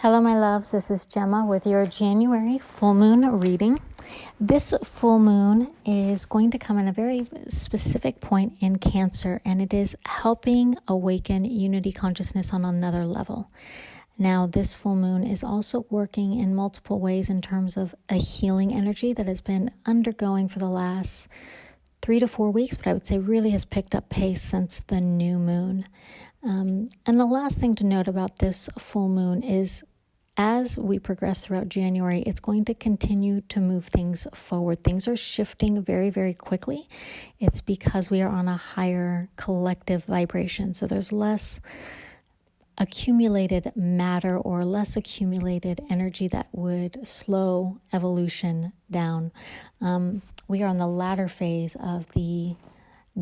Hello, my loves. This is Gemma with your January full moon reading. This full moon is going to come in a very specific point in Cancer, and it is helping awaken unity consciousness on another level. Now, this full moon is also working in multiple ways in terms of a healing energy that has been undergoing for the last 3 to 4 weeks, but I would say really has picked up pace since the new moon. And the last thing to note about this full moon is as we progress throughout January, it's going to continue to move things forward. Things are shifting very, very quickly. It's because we are on a higher collective vibration. So there's less accumulated matter or less accumulated energy that would slow evolution down. We are on the latter phase of the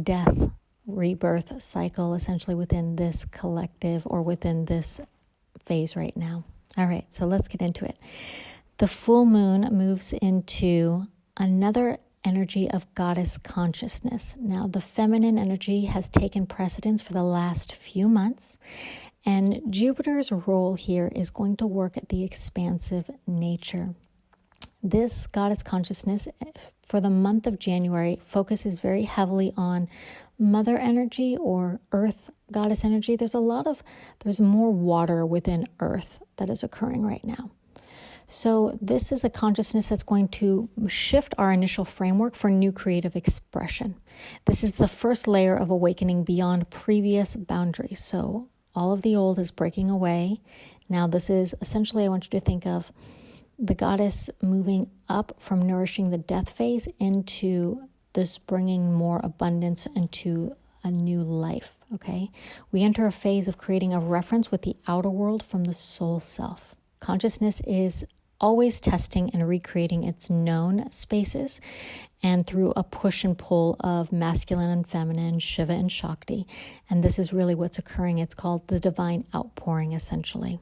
death rebirth cycle, essentially within this collective or within this phase right now. All right, so let's get into it. The full moon moves into another energy of goddess consciousness. Now, the feminine energy has taken precedence for the last few months, and Jupiter's role here is going to work at the expansive nature. This goddess consciousness for the month of January focuses very heavily on mother energy or earth goddess energy. There's more water within earth that is occurring right now. So this is a consciousness that's going to shift our initial framework for new creative expression. This is the first layer of awakening beyond previous boundaries. So all of the old is breaking away. Now this is essentially, I want you to think of the goddess moving up from nourishing the death phase into this bringing more abundance into a new life, okay? We enter a phase of creating a reference with the outer world from the soul self. Consciousness is always testing and recreating its known spaces, and through a push and pull of masculine and feminine, Shiva and Shakti. And this is really what's occurring. It's called the divine outpouring, essentially.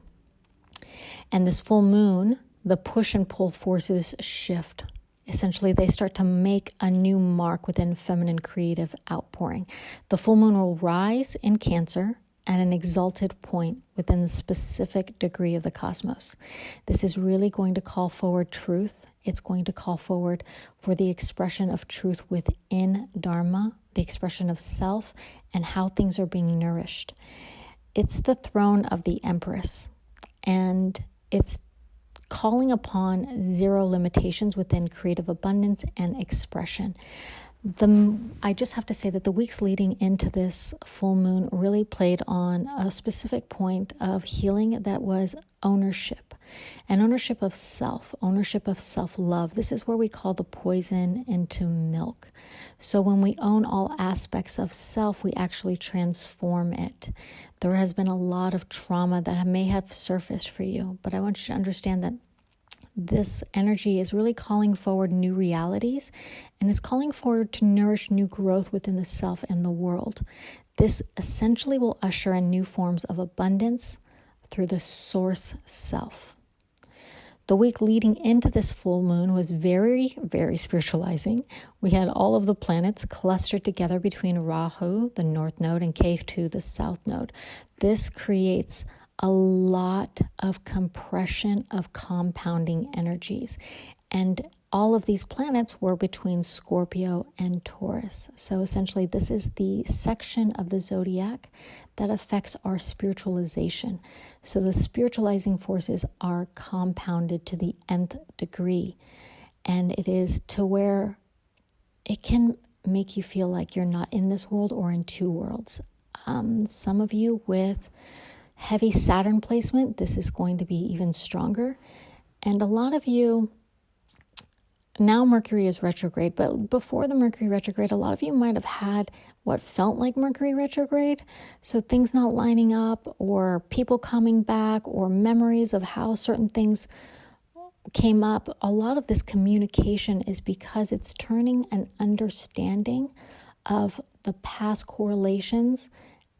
And this full moon, the push and pull forces shift. Essentially, they start to make a new mark within feminine creative outpouring. The full moon will rise in Cancer at an exalted point within the specific degree of the cosmos. This is really going to call forward truth. It's going to call forward for the expression of truth within Dharma, the expression of self, and how things are being nourished. It's the throne of the Empress, and it's calling upon zero limitations within creative abundance and expression. I just have to say that the weeks leading into this full moon really played on a specific point of healing that was ownership, and ownership of self, ownership of self-love. This is where we call the poison into milk. So when we own all aspects of self, we actually transform it. There has been a lot of trauma that may have surfaced for you, but I want you to understand that this energy is really calling forward new realities, and it's calling forward to nourish new growth within the self and the world. This essentially will usher in new forms of abundance through the source self. The week leading into this full moon was very, very spiritualizing. We had all of the planets clustered together between Rahu, the north node, and Ketu, the south node. This creates a lot of compression of compounding energies. And all of these planets were between Scorpio and Taurus. So essentially, this is the section of the zodiac that affects our spiritualization. So the spiritualizing forces are compounded to the nth degree. And it is to where it can make you feel like you're not in this world or in two worlds. Some of you with heavy Saturn placement, this is going to be even stronger. And a lot of you, now Mercury is retrograde, but before the Mercury retrograde, a lot of you might have had what felt like Mercury retrograde. So things not lining up, or people coming back, or memories of how certain things came up. A lot of this communication is because it's turning an understanding of the past correlations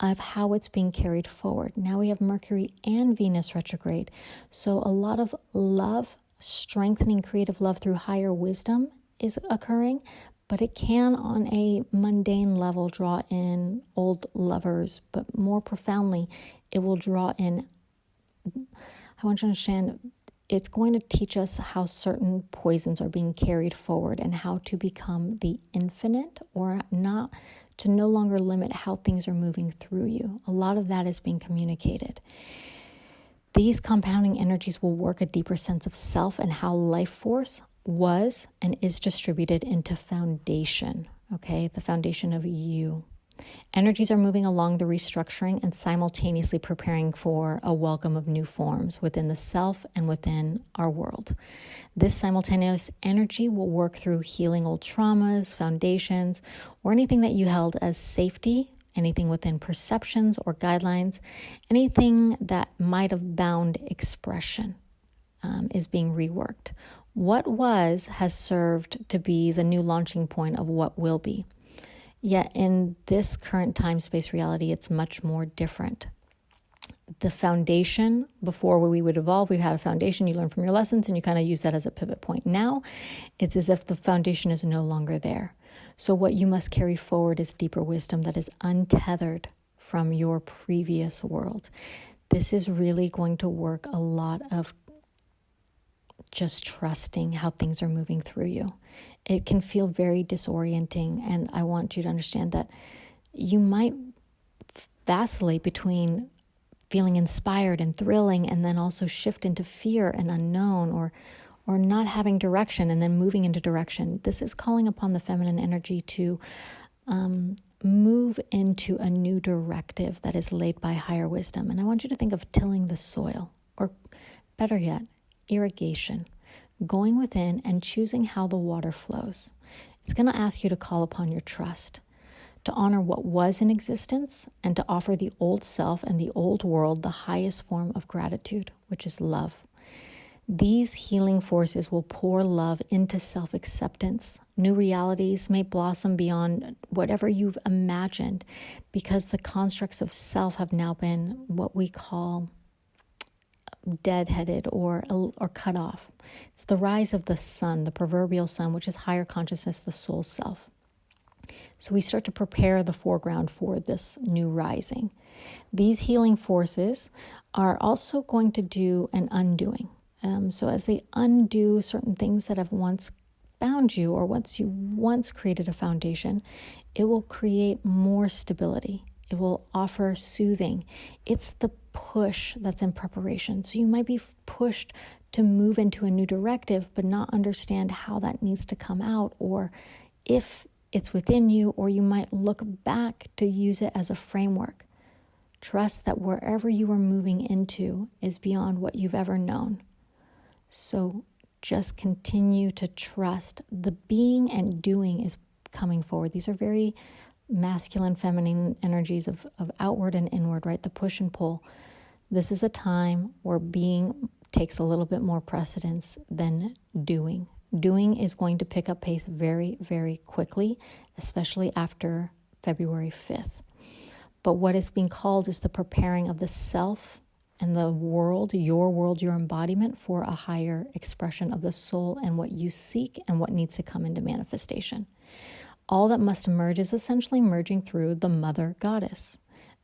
of how it's being carried forward. Now we have Mercury and Venus retrograde. So a lot of love, strengthening creative love through higher wisdom is occurring, but it can on a mundane level draw in old lovers, but more profoundly, it will draw in, I want you to understand it's going to teach us how certain poisons are being carried forward and how to become the infinite, or not, to no longer limit how things are moving through you. A lot of that is being communicated. These compounding energies will work a deeper sense of self and how life force was and is distributed into foundation, okay? The foundation of you. Energies are moving along the restructuring and simultaneously preparing for a welcome of new forms within the self and within our world. This simultaneous energy will work through healing old traumas, foundations, or anything that you held as safety, anything within perceptions or guidelines, anything that might have bound expression is being reworked. What was has served to be the new launching point of what will be. Yet in this current time-space reality, it's much more different. The foundation, before we would evolve, we had a foundation, you learn from your lessons, and you kind of use that as a pivot point. Now, it's as if the foundation is no longer there. So what you must carry forward is deeper wisdom that is untethered from your previous world. This is really going to work a lot of just trusting how things are moving through you. It can feel very disorienting, and I want you to understand that you might vacillate between feeling inspired and thrilling and then also shift into fear and unknown, or not having direction and then moving into direction. This is calling upon the feminine energy to move into a new directive that is laid by higher wisdom. And I want you to think of tilling the soil, or better yet, irrigation, going within and choosing how the water flows. It's going to ask you to call upon your trust, to honor what was in existence, and to offer the old self and the old world the highest form of gratitude, which is love. These healing forces will pour love into self-acceptance. New realities may blossom beyond whatever you've imagined, because the constructs of self have now been what we call deadheaded or cut off. It's the rise of the sun, the proverbial sun, which is higher consciousness, the soul self. So we start to prepare the foreground for this new rising. These healing forces are also going to do an undoing. So as they undo certain things that have once bound you, or once created a foundation, it will create more stability. It will offer soothing. It's the push that's in preparation. So you might be pushed to move into a new directive, but not understand how that needs to come out, or if it's within you, or you might look back to use it as a framework. Trust that wherever you are moving into is beyond what you've ever known. So just continue to trust. The being and doing is coming forward. These are very masculine, feminine energies of outward and inward, right? The push and pull. This is a time where being takes a little bit more precedence than doing. Doing is going to pick up pace very, very quickly, especially after February 5th. But what is being called is the preparing of the self and the world, your embodiment, for a higher expression of the soul and what you seek and what needs to come into manifestation. All that must emerge is essentially merging through the mother goddess,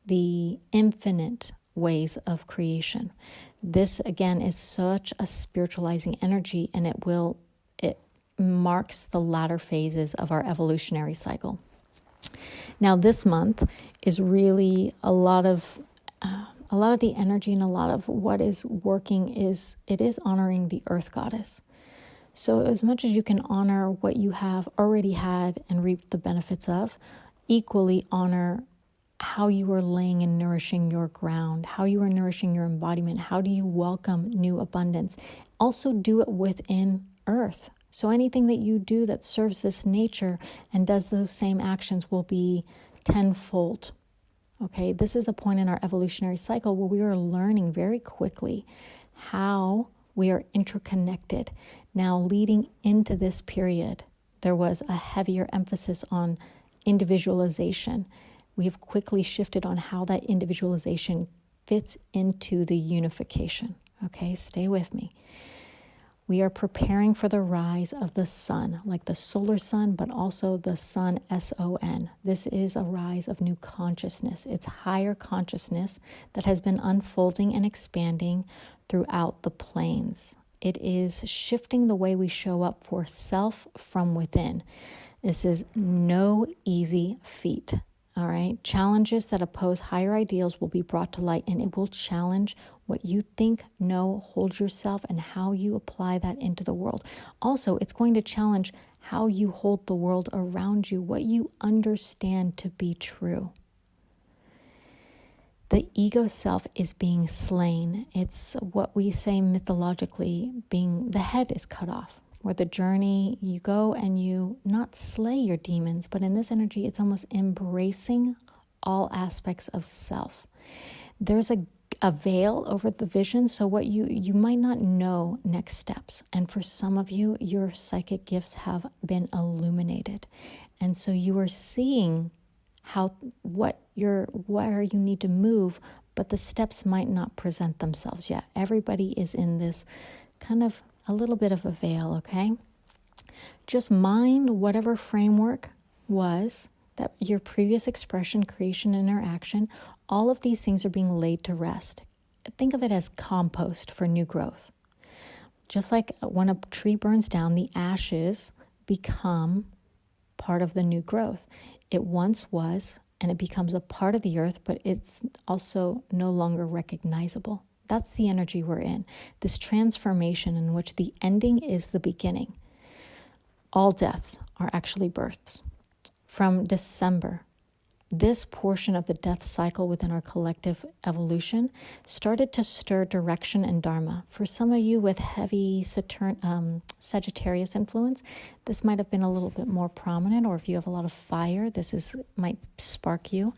the infinite ways of creation. This, again, is such a spiritualizing energy, and it marks the latter phases of our evolutionary cycle. Now, this month is really a lot of the energy, and a lot of what is working is honoring the earth goddess. So as much as you can honor what you have already had and reap the benefits of, equally honor how you are laying and nourishing your ground, how you are nourishing your embodiment, how do you welcome new abundance. Also do it within earth. So anything that you do that serves this nature and does those same actions will be tenfold. Okay, this is a point in our evolutionary cycle where we are learning very quickly how we are interconnected. Now, leading into this period, there was a heavier emphasis on individualization. We have quickly shifted on how that individualization fits into the unification. Okay, stay with me. We are preparing for the rise of the sun, like the solar sun, but also the sun, S-O-N. This is a rise of new consciousness. It's higher consciousness that has been unfolding and expanding throughout the planes. It is shifting the way we show up for self from within. This is no easy feat. All right. Challenges that oppose higher ideals will be brought to light, and it will challenge what you think, know, hold yourself, and how you apply that into the world. Also, it's going to challenge how you hold the world around you, what you understand to be true. The ego self is being slain. It's what we say mythologically, being the head is cut off. Where the journey, you go and you not slay your demons, but in this energy, it's almost embracing all aspects of self. There's a veil over the vision, so what you might not know next steps. And for some of you, your psychic gifts have been illuminated. And so you are seeing where you need to move, but the steps might not present themselves yet. Everybody is in this kind of a little bit of a veil, okay? Just mind whatever framework was that your previous expression, creation, interaction, all of these things are being laid to rest. Think of it as compost for new growth. Just like when a tree burns down, the ashes become part of the new growth. It once was, and it becomes a part of the earth, but it's also no longer recognizable. That's the energy we're in, this transformation in which the ending is the beginning. All deaths are actually births. From December, this portion of the death cycle within our collective evolution started to stir direction and dharma. For some of you with heavy Sagittarius influence, this might have been a little bit more prominent, or if you have a lot of fire, might spark you.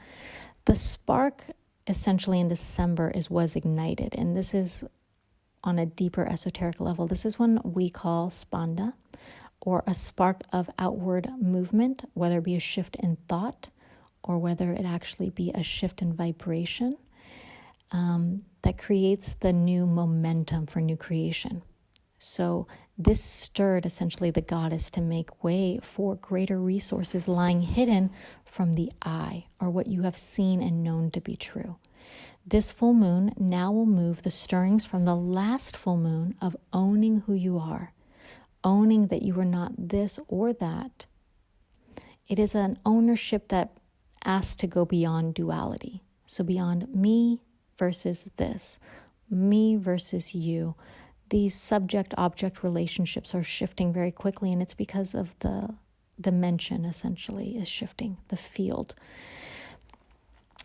The spark essentially in December was ignited, and this is on a deeper esoteric level. This is when we call spanda, or a spark of outward movement, whether it be a shift in thought or whether it actually be a shift in vibration that creates the new momentum for new creation. So this stirred essentially the goddess to make way for greater resources lying hidden from the eye, or what you have seen and known to be true. This full moon now will move the stirrings from the last full moon of owning who you are, owning that you are not this or that. It is an ownership that asks to go beyond duality. So beyond me versus this, me versus you. These subject-object relationships are shifting very quickly, and it's because of the dimension essentially is shifting, the field.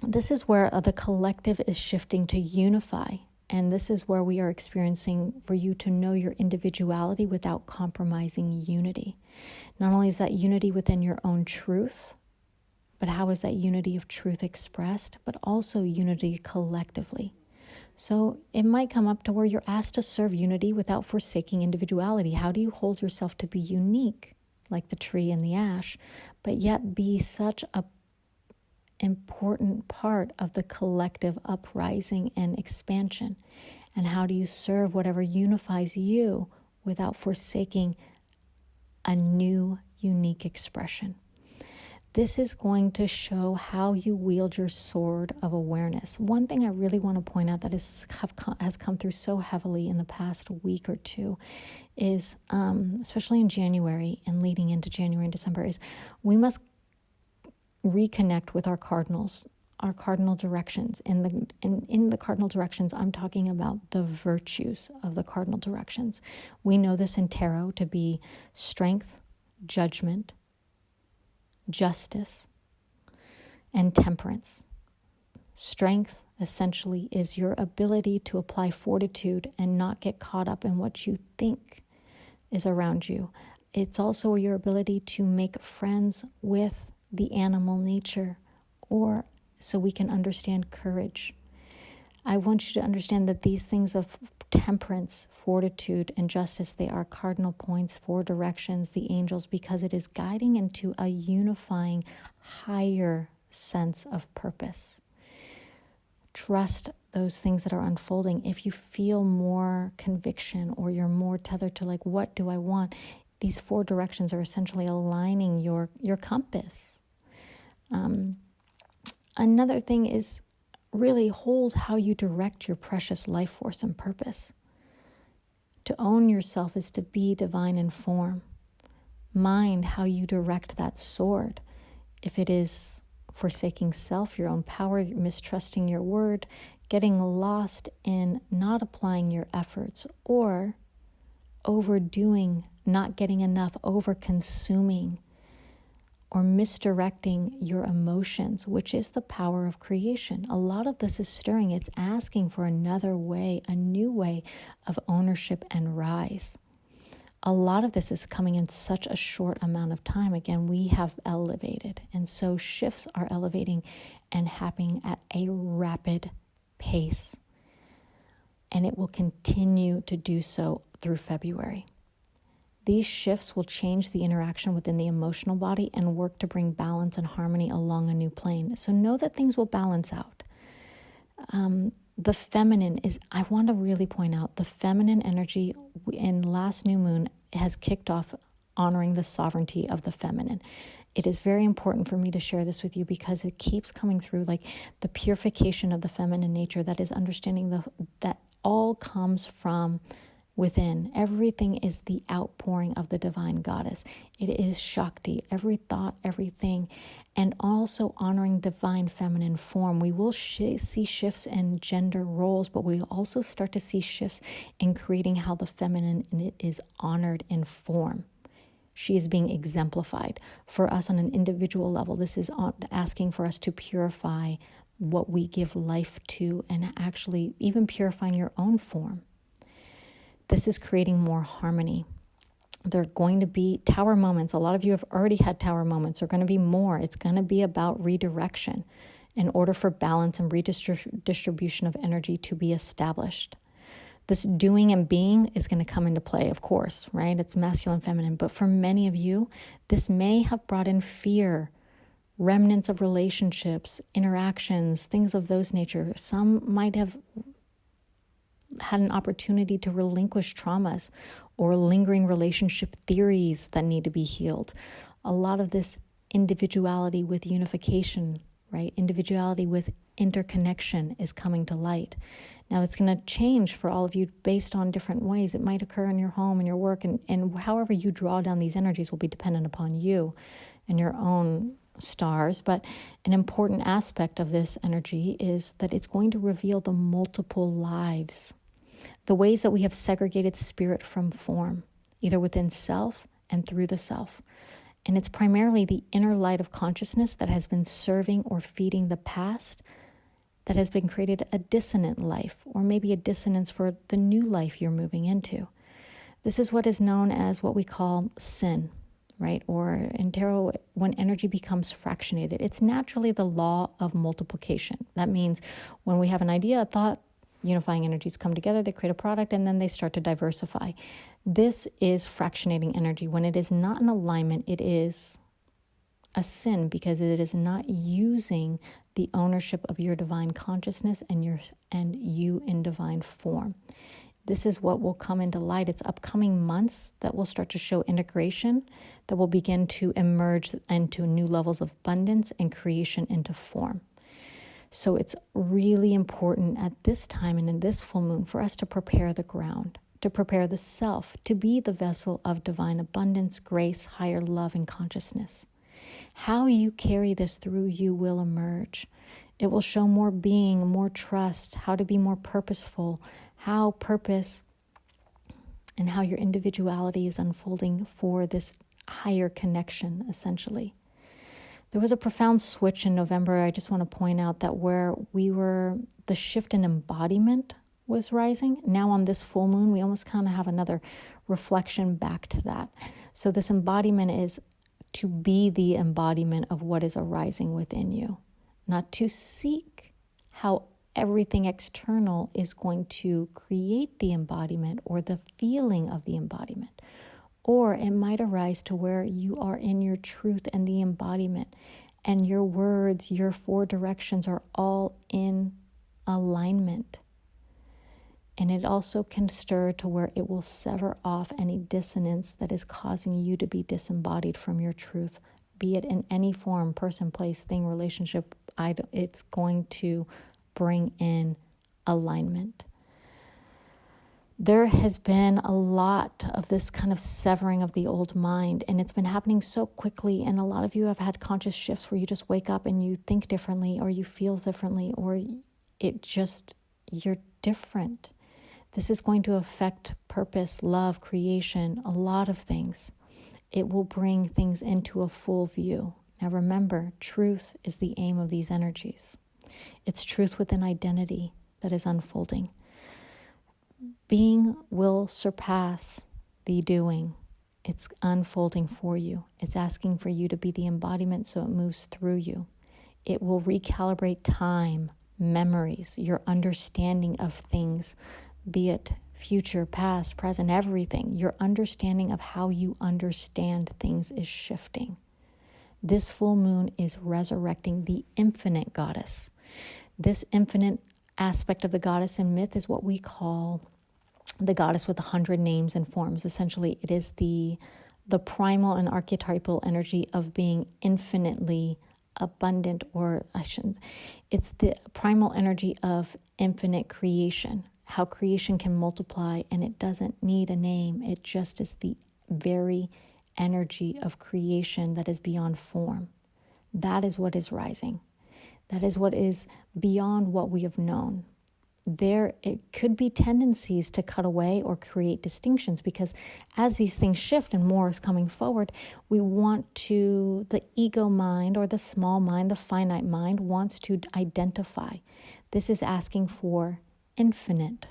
This is where the collective is shifting to unify, and this is where we are experiencing for you to know your individuality without compromising unity. Not only is that unity within your own truth, but how is that unity of truth expressed, but also unity collectively. So it might come up to where you're asked to serve unity without forsaking individuality. How do you hold yourself to be unique, like the tree and the ash, but yet be such a important part of the collective uprising and expansion? And how do you serve whatever unifies you without forsaking a new, unique expression? This is going to show how you wield your sword of awareness. One thing I really want to point out that has come through so heavily in the past week or two is, especially in January and leading into January and December, is we must reconnect with our cardinal directions. In the cardinal directions, I'm talking about the virtues of the cardinal directions. We know this in tarot to be strength, judgment, justice, and temperance. Strength essentially is your ability to apply fortitude and not get caught up in what you think is around you. It's also your ability to make friends with the animal nature, or so we can understand courage. I want you to understand that these things of temperance, fortitude, and justice, they are cardinal points for directions, the angels, because it is guiding into a unifying, higher sense of purpose. Trust those things that are unfolding, if you feel more conviction or you're more tethered to like, what do I want? These 4 directions are essentially aligning your compass. Another thing is really hold how you direct your precious life force and purpose. To own yourself is to be divine in form. Mind how you direct that sword. If it is forsaking self, your own power, mistrusting your word, getting lost in not applying your efforts, or overdoing, not getting enough, over-consuming, or misdirecting your emotions, which is the power of creation. A lot of this is stirring. It's asking for another way, a new way of ownership and rise. A lot of this is coming in such a short amount of time. Again, we have elevated, and so shifts are elevating and happening at a rapid pace. And it will continue to do so through February. These shifts will change the interaction within the emotional body and work to bring balance and harmony along a new plane. So know that things will balance out. The feminine is, I want to really point out, the feminine energy in last new moon has kicked off honoring the sovereignty of the feminine. It is very important for me to share this with you because it keeps coming through, like the purification of the feminine nature, that is understanding that all comes from within. Everything is the outpouring of the divine goddess. It is Shakti, every thought, everything, and also honoring divine feminine form. We will see shifts in gender roles, but we also start to see shifts in creating how the feminine is honored in form. She is being exemplified. For us on an individual level, this is asking for us to purify what we give life to, and actually even purifying your own form. This is creating more harmony. There are going to be tower moments. A lot of you have already had tower moments. There are going to be more. It's going to be about redirection in order for balance and redistribution of energy to be established. This doing and being is going to come into play, of course, right? It's masculine, feminine. But for many of you, this may have brought in fear, remnants of relationships, interactions, things of those nature. Some might have had an opportunity to relinquish traumas or lingering relationship theories that need to be healed. A lot of this individuality with unification, right? Individuality with interconnection is coming to light. Now it's going to change for all of you based on different ways. It might occur in your home and your work, and however you draw down these energies will be dependent upon you and your own stars. But an important aspect of this energy is that it's going to reveal the multiple lives, the ways that we have segregated spirit from form, either within self and through the self. And it's primarily the inner light of consciousness that has been serving or feeding the past, that has been created a dissonant life, or maybe a dissonance for the new life you're moving into. This is what is known as what we call sin, right? Or in tarot, when energy becomes fractionated, it's naturally the law of multiplication. That means when we have an idea, a thought, unifying energies come together, they create a product, and then they start to diversify. This is fractionating energy. When it is not in alignment, it is a sin because it is not using the ownership of your divine consciousness and you in divine form. This is what will come into light. It's upcoming months that will start to show integration, that will begin to emerge into new levels of abundance and creation into form. So it's really important at this time and in this full moon for us to prepare the ground, to prepare the self, to be the vessel of divine abundance, grace, higher love, and consciousness. How you carry this through you will emerge. It will show more being, more trust, how to be more purposeful, how purpose and how your individuality is unfolding for this higher connection, essentially. There was a profound switch in November. I just want to point out that where the shift in embodiment was rising. Now on this full moon, we almost kind of have another reflection back to that. So this embodiment is to be the embodiment of what is arising within you, not to seek how everything external is going to create the embodiment or the feeling of the embodiment. Or it might arise to where you are in your truth and the embodiment, and your words, your 4 directions are all in alignment. And it also can stir to where it will sever off any dissonance that is causing you to be disembodied from your truth, be it in any form, person, place, thing, relationship. It's going to bring in alignment. There has been a lot of this kind of severing of the old mind, and it's been happening so quickly. And a lot of you have had conscious shifts where you just wake up and you think differently, or you feel differently, or you're different. This is going to affect purpose, love, creation, a lot of things. It will bring things into a full view. Now remember, truth is the aim of these energies. It's truth within identity that is unfolding. Being will surpass the doing. It's unfolding for you. It's asking for you to be the embodiment so it moves through you. It will recalibrate time, memories, your understanding of things, be it future, past, present, everything. Your understanding of how you understand things is shifting. This full moon is resurrecting the infinite goddess. This infinite aspect of the goddess in myth is what we call the goddess with 100 names and forms. Essentially, it is the primal and archetypal energy of being infinitely abundant, it's the primal energy of infinite creation, how creation can multiply and it doesn't need a name. It just is the very energy of creation that is beyond form. That is what is rising. That is what is beyond what we have known. It could be tendencies to cut away or create distinctions, because as these things shift and more is coming forward, the ego mind or the small mind, the finite mind wants to identify. This is asking for infinite.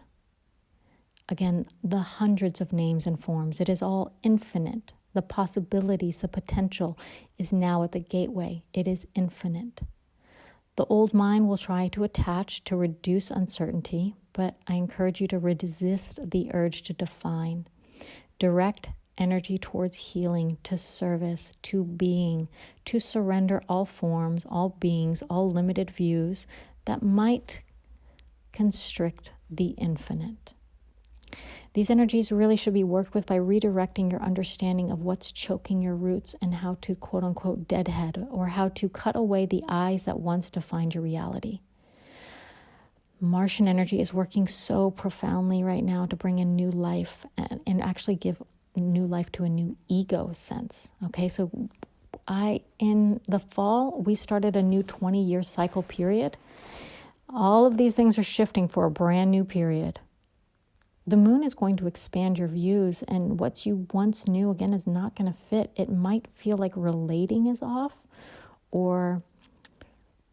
Again, the hundreds of names and forms, it is all infinite. The possibilities, the potential is now at the gateway. It is infinite. The old mind will try to attach to reduce uncertainty, but I encourage you to resist the urge to define. Direct energy towards healing, to service, to being, to surrender all forms, all beings, all limited views that might constrict the infinite. These energies really should be worked with by redirecting your understanding of what's choking your roots and how to quote unquote deadhead, or how to cut away the eyes that once defined your reality. Martian energy is working so profoundly right now to bring in new life and actually give new life to a new ego sense. Okay, so in the fall, we started a new 20-year cycle period. All of these things are shifting for a brand new period. The moon is going to expand your views, and what you once knew, again, is not going to fit. It might feel like relating is off, or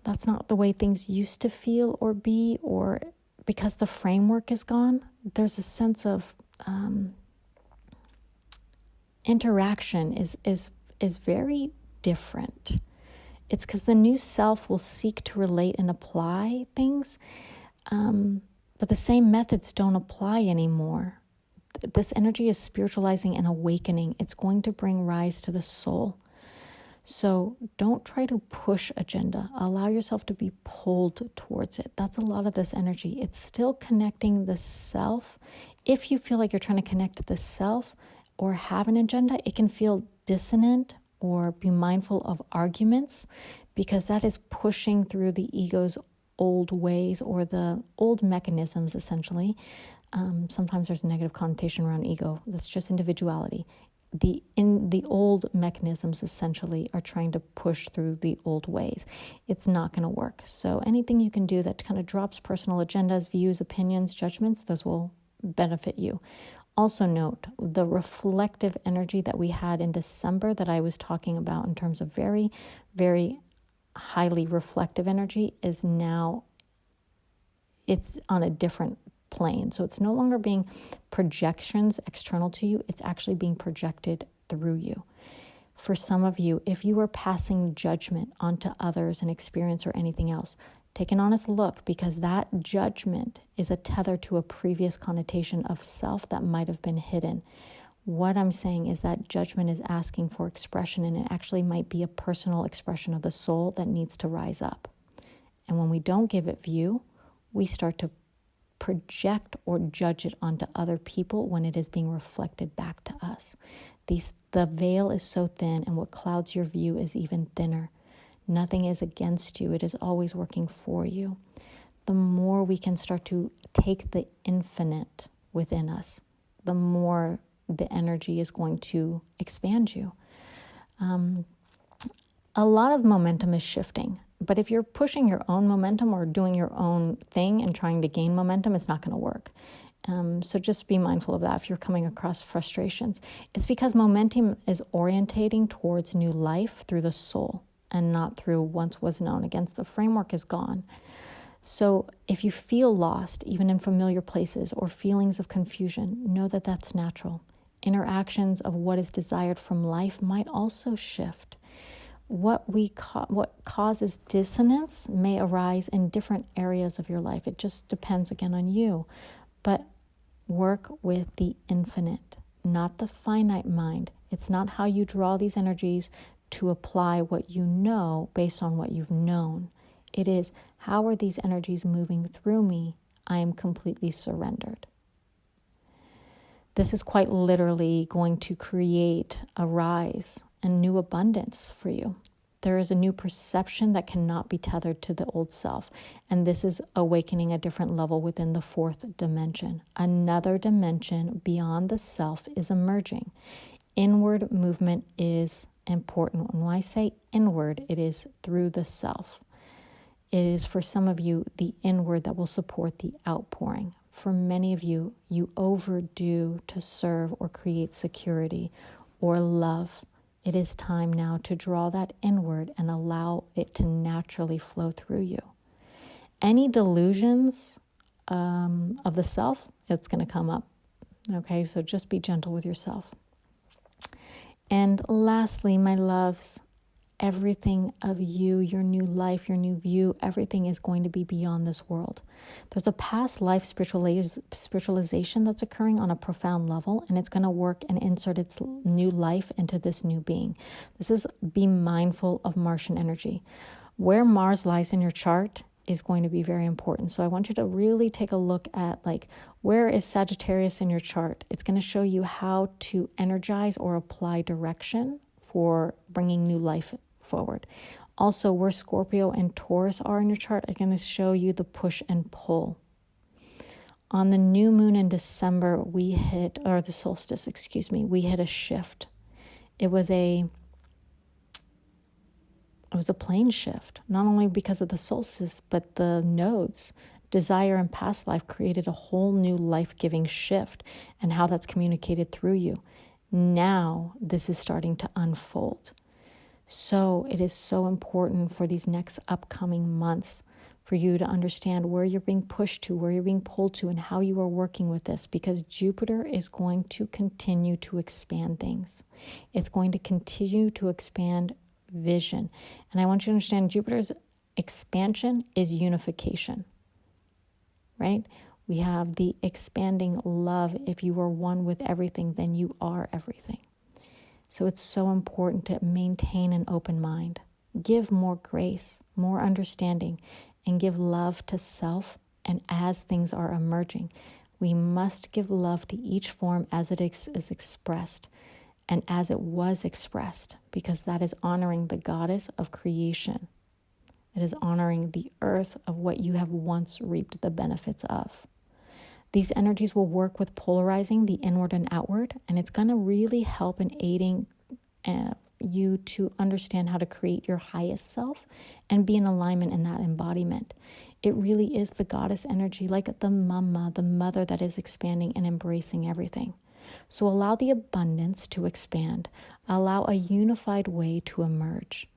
that's not the way things used to feel or be, or because the framework is gone. There's a sense of interaction is very different. It's because the new self will seek to relate and apply things, but the same methods don't apply anymore. This energy is spiritualizing and awakening. It's going to bring rise to the soul. So don't try to push agenda. Allow yourself to be pulled towards it. That's a lot of this energy. It's still connecting the self. If you feel like you're trying to connect to the self or have an agenda, it can feel dissonant, or be mindful of arguments, because that is pushing through the ego's old ways or the old mechanisms, essentially. Sometimes there's a negative connotation around ego. That's just individuality. The old mechanisms essentially are trying to push through the old ways. It's not going to work. So anything you can do that kind of drops personal agendas, views, opinions, judgments, those will benefit you. Also note the reflective energy that we had in December that I was talking about in terms of very, very highly reflective energy is now, it's on a different plane. So it's no longer being projections external to you. It's actually being projected through you. For some of you, if you are passing judgment onto others, an experience or anything else, take an honest look, because that judgment is a tether to a previous connotation of self that might have been hidden. What I'm saying is that judgment is asking for expression, and it actually might be a personal expression of the soul that needs to rise up. And when we don't give it view, we start to project or judge it onto other people when it is being reflected back to us. The veil is so thin, and what clouds your view is even thinner. Nothing is against you. It is always working for you. The more we can start to take the infinite within us, the more the energy is going to expand you. A lot of momentum is shifting, but if you're pushing your own momentum or doing your own thing and trying to gain momentum, it's not going to work. So just be mindful of that if you're coming across frustrations. It's because momentum is orientating towards new life through the soul and not through once was known. Against the framework is gone. So if you feel lost, even in familiar places, or feelings of confusion, know that that's natural. Interactions of what is desired from life might also shift. What causes dissonance may arise in different areas of your life. It just depends again on you. But work with the infinite, not the finite mind. It's not how you draw these energies to apply what you know based on what you've known. It is, how are these energies moving through me? I am completely surrendered. This is quite literally going to create a rise and new abundance for you. There is a new perception that cannot be tethered to the old self. And this is awakening a different level within the fourth dimension. Another dimension beyond the self is emerging. Inward movement is important. When I say inward, it is through the self. It is for some of you the inward that will support the outpouring. For many of you, you overdo to serve or create security or love. It is time now to draw that inward and allow it to naturally flow through you. Any delusions of the self, it's going to come up. Okay, so just be gentle with yourself. And lastly, my loves, everything of you, your new life, your new view, everything is going to be beyond this world. There's a past life spiritualization that's occurring on a profound level, and it's going to work and insert its new life into this new being. This is, be mindful of Martian energy. Where Mars lies in your chart is going to be very important. So I want you to really take a look at, where is Sagittarius in your chart? It's going to show you how to energize or apply direction for bringing new life forward. Also, where Scorpio and Taurus are in your chart are going to show you the push and pull. On the new moon in December, we hit a shift. It was a plane shift, not only because of the solstice, but the nodes. Desire and past life created a whole new life-giving shift, and how that's communicated through you. Now, this is starting to unfold. So it is so important for these next upcoming months for you to understand where you're being pushed to, where you're being pulled to, and how you are working with this, because Jupiter is going to continue to expand things. It's going to continue to expand vision. And I want you to understand Jupiter's expansion is unification, right? We have the expanding love. If you are one with everything, then you are everything. So it's so important to maintain an open mind. Give more grace, more understanding, and give love to self. And as things are emerging, we must give love to each form as it is expressed and as it was expressed, because that is honoring the goddess of creation. It is honoring the earth of what you have once reaped the benefits of. These energies will work with polarizing the inward and outward, and it's going to really help in aiding you to understand how to create your highest self and be in alignment in that embodiment. It really is the goddess energy, like the mama, the mother that is expanding and embracing everything. So allow the abundance to expand. Allow a unified way to emerge.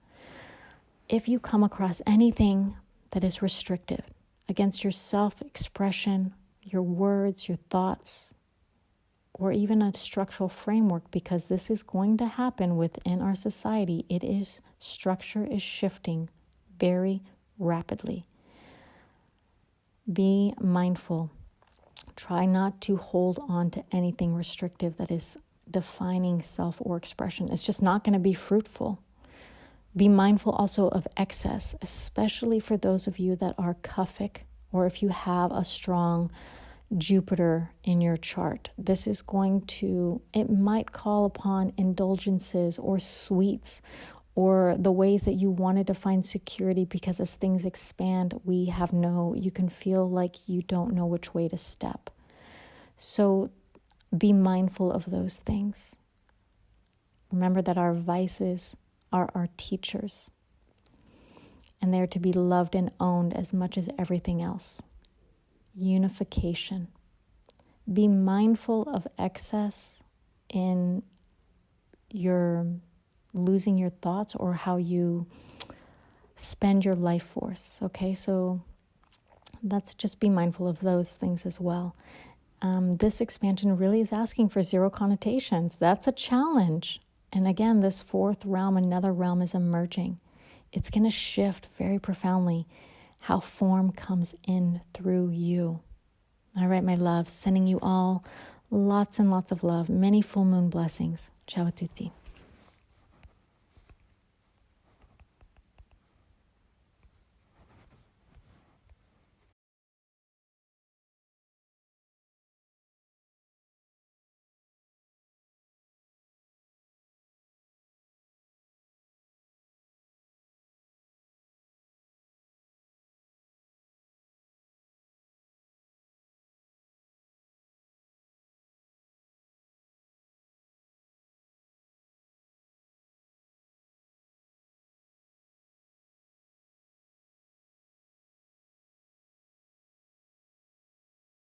If you come across anything that is restrictive against your self-expression, your words, your thoughts, or even a structural framework, because this is going to happen within our society. Structure is shifting very rapidly. Be mindful. Try not to hold on to anything restrictive that is defining self or expression. It's just not going to be fruitful. Be mindful also of excess, especially for those of you that are Kaphic or if you have a strong Jupiter in your chart, this is going to, it might call upon indulgences or sweets or the ways that you wanted to find security, because as things expand, you can feel like you don't know which way to step. So be mindful of those things. Remember that our vices are our teachers, and they're to be loved and owned as much as everything else. Unification. Be mindful of excess in your losing your thoughts or how you spend your life force. Okay, so let's just be mindful of those things as well. This expansion really is asking for zero connotations. That's a challenge. And again, this fourth realm, another realm, is emerging. It's going to shift very profoundly how form comes in through you. All right, my loves, sending you all lots and lots of love. Many full moon blessings. Ciao a tutti.